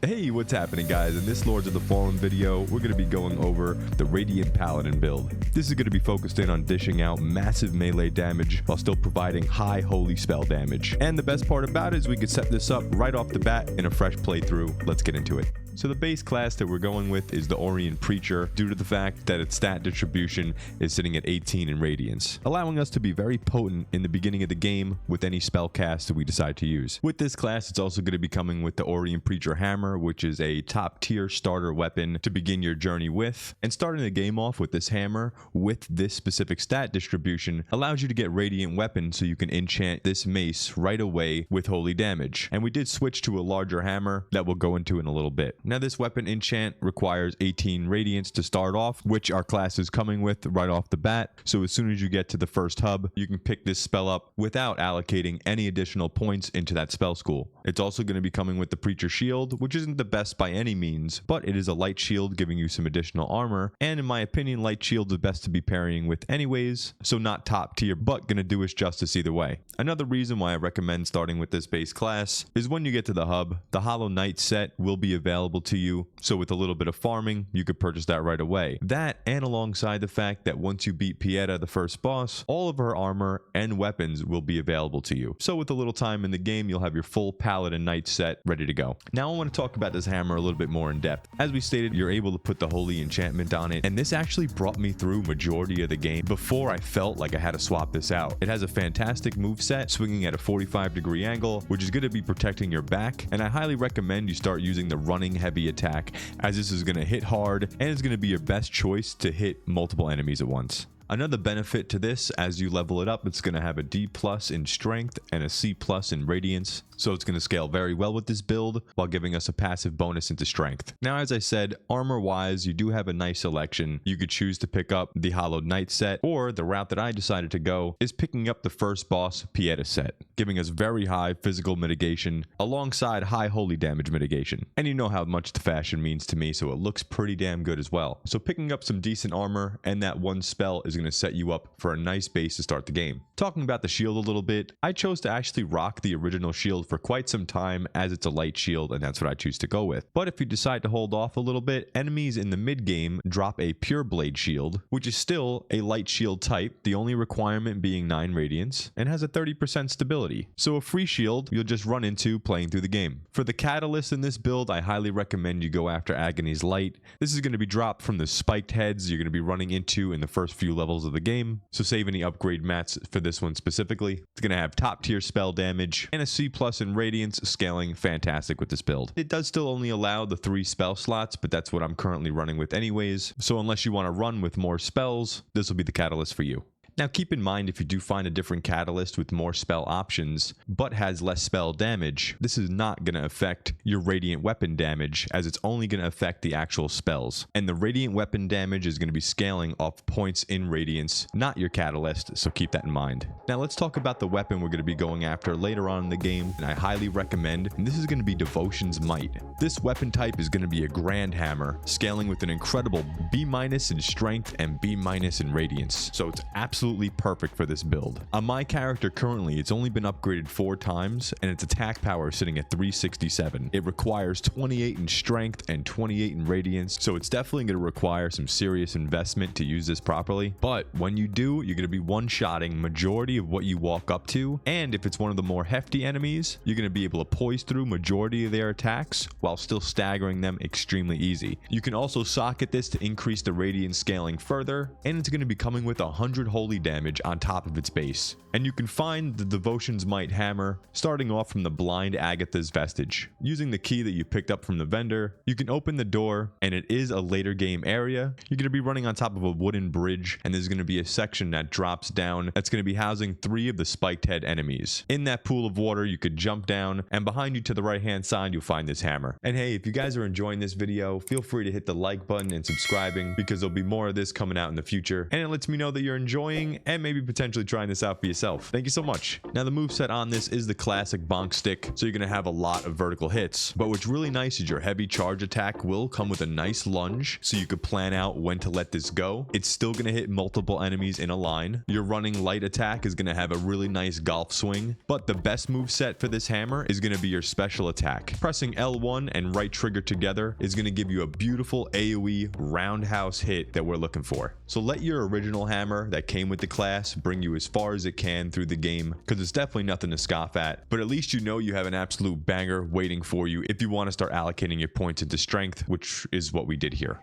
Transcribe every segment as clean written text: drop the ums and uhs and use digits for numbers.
Hey, what's happening guys? In this Lords of the Fallen video, we're going to be going over the Radiant Paladin build. This is going to be focused in on dishing out massive melee damage while still providing high holy spell damage. And the best part about it is we could set this up right off the bat in a fresh playthrough. Let's get into it. So the base class that we're going with is the Orient Preacher due to the fact that its stat distribution is sitting at 18 in Radiance, allowing us to be very potent in the beginning of the game with any spell cast that we decide to use. With this class, it's also going to be coming with the Orient Preacher Hammer, which is a top tier starter weapon to begin your journey with. And starting the game off with this hammer with this specific stat distribution allows you to get Radiant weapons so you can enchant this mace right away with holy damage. And we did switch to a larger hammer that we'll go into in a little bit. Now this weapon enchant requires 18 Radiance to start off, which our class is coming with right off the bat. So as soon as you get to the first hub, you can pick this spell up without allocating any additional points into that spell school. It's also going to be coming with the Preacher Shield, which isn't the best by any means, but it is a light shield giving you some additional armor. And in my opinion, light shields are best to be parrying with anyways, so not top tier, but gonna do us justice either way. Another reason why I recommend starting with this base class is when you get to the hub, the Hollow Knight set will be available to you, so with a little bit of farming, you could purchase that right away. That, and alongside the fact that once you beat Pieta, the first boss, all of her armor and weapons will be available to you. So with a little time in the game, you'll have your full Paladin Knight set ready to go. Now I want to talk about this hammer a little bit more in depth. As we stated, you're able to put the holy enchantment on it, and this actually brought me through majority of the game before I felt like I had to swap this out. It has a fantastic moveset, swinging at a 45-degree angle, which is going to be protecting your back, and I highly recommend you start using the running heavy attack, as this is going to hit hard and it's going to be your best choice to hit multiple enemies at once. Another benefit to this, as you level it up, it's going to have a D+ in strength and a C+ in radiance, so it's going to scale very well with this build while giving us a passive bonus into strength. Now, as I said, armor wise, you do have a nice selection. You could choose to pick up the Hollow Knight set, or the route that I decided to go is picking up the first boss Pieta set, giving us very high physical mitigation alongside high holy damage mitigation. And you know how much the fashion means to me, so it looks pretty damn good as well. So picking up some decent armor and that one spell is going to set you up for a nice base to start the game. Talking about the shield a little bit, I chose to actually rock the original shield for quite some time, as it's a light shield and that's what I choose to go with. But if you decide to hold off a little bit, enemies in the mid game drop a pure blade shield, which is still a light shield type, the only requirement being 9 radiance, and has a 30% stability. So a free shield you'll just run into playing through the game. For the catalyst in this build, I highly recommend you go after Agony's Light. This is going to be dropped from the spiked heads you're going to be running into in the first few levels of the game, so save any upgrade mats for this one specifically. It's going to have top tier spell damage and a C+ in radiance, scaling fantastic with this build. It does still only allow the 3 spell slots, but that's what I'm currently running with anyways, so unless you want to run with more spells, this will be the catalyst for you. Now keep in mind, if you do find a different catalyst with more spell options but has less spell damage, this is not going to affect your radiant weapon damage, as it's only going to affect the actual spells. And the radiant weapon damage is going to be scaling off points in radiance, not your catalyst, so keep that in mind. Now let's talk about the weapon we're going to be going after later on in the game, and I highly recommend, and this is going to be Devotion's Might. This weapon type is going to be a grand hammer, scaling with an incredible B- in strength and B- in radiance, so it's absolutely perfect for this build. On my character currently, it's only been upgraded 4 times and its attack power is sitting at 367. It requires 28 in strength and 28 in radiance, so it's definitely going to require some serious investment to use this properly. But when you do, you're going to be one-shotting majority of what you walk up to, and if it's one of the more hefty enemies, you're going to be able to poise through majority of their attacks while still staggering them extremely easy. You can also socket this to increase the radiance scaling further, and it's going to be coming with 100 holy damage on top of its base. And you can find the Devotion's Might hammer starting off from the Blind Agatha's Vestige. Using the key that you picked up from the vendor, you can open the door, and it is a later game area. You're going to be running on top of a wooden bridge, and there's going to be a section that drops down that's going to be housing 3 of the spiked head enemies. In that pool of water, you could jump down, and behind you to the right hand side, you'll find this hammer. And hey, if you guys are enjoying this video, feel free to hit the like button and subscribing, because there'll be more of this coming out in the future, and it lets me know that you're enjoying liking, and maybe potentially trying this out for yourself. Thank you so much. Now the moveset on this is the classic bonk stick, so you're going to have a lot of vertical hits, but what's really nice is your heavy charge attack will come with a nice lunge, so you could plan out when to let this go. It's still going to hit multiple enemies in a line. Your running light attack is going to have a really nice golf swing, but the best moveset for this hammer is going to be your special attack. Pressing L1 and right trigger together is going to give you a beautiful AoE roundhouse hit that we're looking for. So let your original hammer that came with the class bring you as far as it can through the game, because it's definitely nothing to scoff at, but at least you know you have an absolute banger waiting for you if you want to start allocating your points into strength, which is what we did here.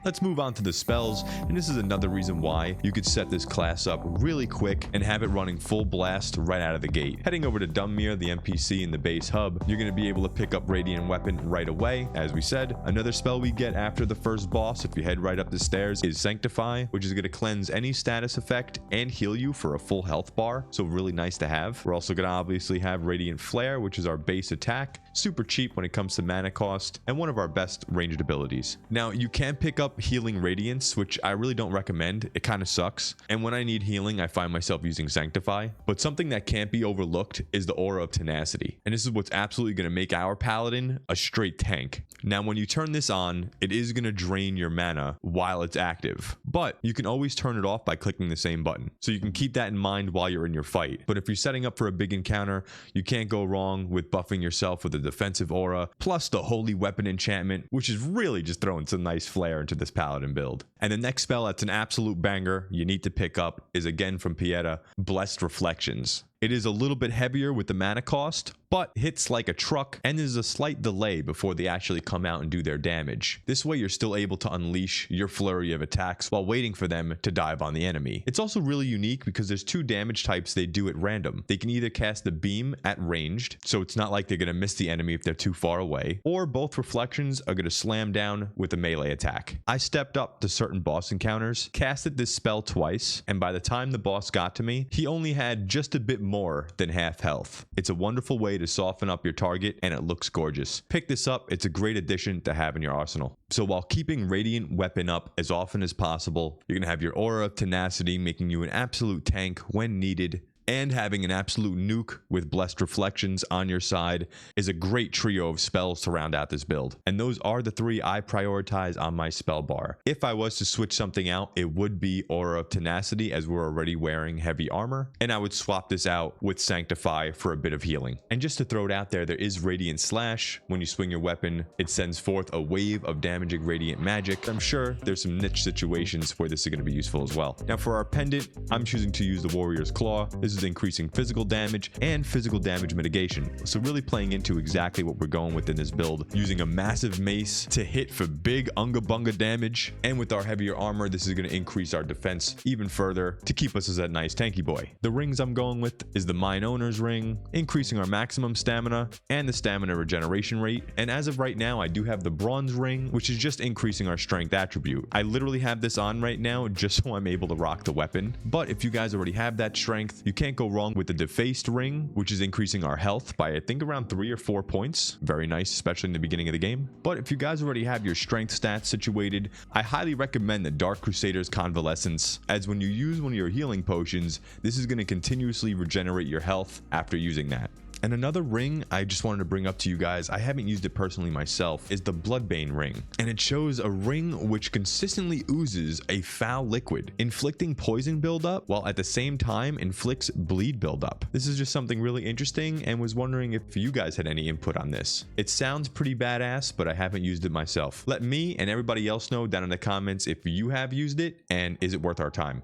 Let's move on to the spells, and this is another reason why you could set this class up really quick and have it running full blast right out of the gate. Heading over to Dummir, the NPC in the base hub, you're going to be able to pick up Radiant Weapon right away. As we said, another spell we get after the first boss, if you head right up the stairs, is Sanctify, which is going to cleanse any status effect and heal you for a full health bar, so really nice to have. We're also going to obviously have Radiant Flare, which is our base attack, super cheap when it comes to mana cost, and one of our best ranged abilities. Now, you can pick up Healing Radiance, which I really don't recommend. It kind of sucks, and when I need healing I find myself using Sanctify, but something that can't be overlooked is the Aura of Tenacity, and this is what's absolutely going to make our paladin a straight tank. Now when you turn this on, it is going to drain your mana while it's active, but you can always turn it off by clicking the same button, so you can keep that in mind while you're in your fight. But if you're setting up for a big encounter, you can't go wrong with buffing yourself with a defensive aura plus the Holy Weapon enchantment, which is really just throwing some nice flair into this paladin build. And the next spell that's an absolute banger you need to pick up is again from Pieta, Blessed Reflections. It is a little bit heavier with the mana cost, but hits like a truck, and there's a slight delay before they actually come out and do their damage. This way you're still able to unleash your flurry of attacks while waiting for them to dive on the enemy. It's also really unique because there's two damage types they do at random. They can either cast the beam at ranged, so it's not like they're going to miss the enemy if they're too far away, or both reflections are going to slam down with a melee attack. I stepped up to certain boss encounters, casted this spell twice, and by the time the boss got to me, he only had just a bit more than half health. It's a wonderful way to soften up your target, and it looks gorgeous. Pick this up, it's a great addition to have in your arsenal. So while keeping Radiant Weapon up as often as possible, you're gonna have your Aura of Tenacity making you an absolute tank when needed, and having an absolute nuke with Blessed Reflections on your side is a great trio of spells to round out this build. And those are the three I prioritize on my spell bar. If I was to switch something out, it would be Aura of Tenacity, as we're already wearing heavy armor, and I would swap this out with Sanctify for a bit of healing. And just to throw it out there is Radiant Slash. When you swing your weapon, it sends forth a wave of damaging radiant magic. I'm sure there's some niche situations where this is going to be useful as well. Now for our pendant, I'm choosing to use the Warrior's Claw. This is increasing physical damage and physical damage mitigation, so really playing into exactly what we're going with in this build, using a massive mace to hit for big unga bunga damage, and with our heavier armor this is going to increase our defense even further to keep us as that nice tanky boy. The rings I'm going with is the Mine Owner's Ring, increasing our maximum stamina and the stamina regeneration rate, and as of right now I do have the Bronze Ring, which is just increasing our strength attribute. I literally have this on right now just so I'm able to rock the weapon, but if you guys already have that strength, you can't go wrong with the Defaced Ring, which is increasing our health by I think around 3 or 4 points. Very nice, especially in the beginning of the game. But if you guys already have your strength stats situated, I highly recommend the Dark Crusader's Convalescence, as when you use one of your healing potions, this is going to continuously regenerate your health after using that. And another ring I just wanted to bring up to you guys, I haven't used it personally myself, is the Bloodbane Ring. And it shows a ring which consistently oozes a foul liquid, inflicting poison buildup while at the same time inflicts bleed buildup. This is just something really interesting, and was wondering if you guys had any input on this. It sounds pretty badass, but I haven't used it myself. Let me and everybody else know down in the comments if you have used it, and is it worth our time.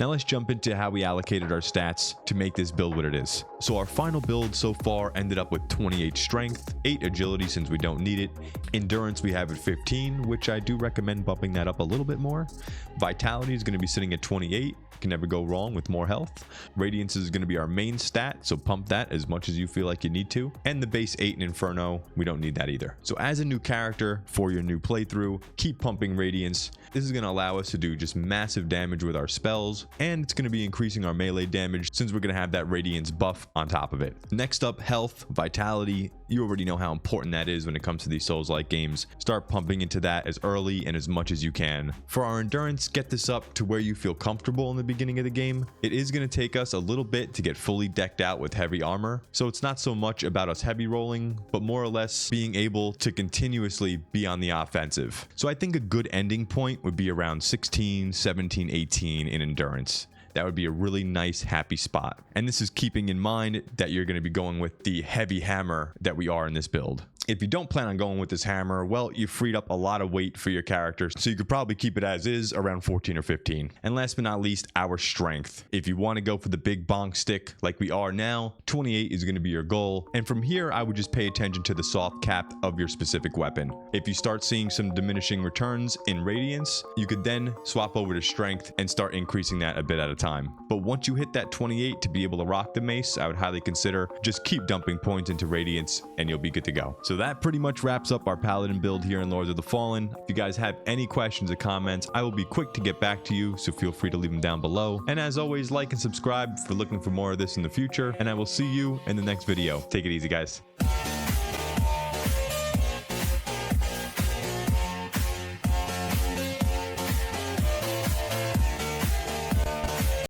Now let's jump into how we allocated our stats to make this build what it is. So our final build so far ended up with 28 strength, 8 agility since we don't need it, endurance we have at 15, which I do recommend bumping that up a little bit more. Vitality is going to be sitting at 28, can never go wrong with more health. Radiance is going to be our main stat, so pump that as much as you feel like you need to. And the base 8 in Inferno, we don't need that either. So as a new character for your new playthrough, keep pumping Radiance. This is going to allow us to do just massive damage with our spells, and it's going to be increasing our melee damage since we're going to have that Radiance buff on top of it. Next up, health, vitality. You already know how important that is when it comes to these Souls-like games. Start pumping into that as early and as much as you can. For our endurance, get this up to where you feel comfortable in the beginning of the game, it is going to take us a little bit to get fully decked out with heavy armor. So it's not so much about us heavy rolling, but more or less being able to continuously be on the offensive. So I think a good ending point would be around 16, 17, 18 in endurance. That would be a really nice happy spot. And this is keeping in mind that you're going to be going with the heavy hammer that we are in this build. If you don't plan on going with this hammer, well, you freed up a lot of weight for your character, so you could probably keep it as is around 14 or 15. And last but not least, our strength. If you want to go for the big bonk stick like we are now, 28 is going to be your goal. And from here, I would just pay attention to the soft cap of your specific weapon. If you start seeing some diminishing returns in radiance, you could then swap over to strength and start increasing that a bit at a time. But once you hit that 28 to be able to rock the mace, I would highly consider just keep dumping points into radiance and you'll be good to go. So that pretty much wraps up our Paladin build here in Lords of the Fallen. If you guys have any questions or comments, I will be quick to get back to you, so feel free to leave them down below. And as always, like and subscribe if you're looking for more of this in the future, and I will see you in the next video. Take it easy, guys.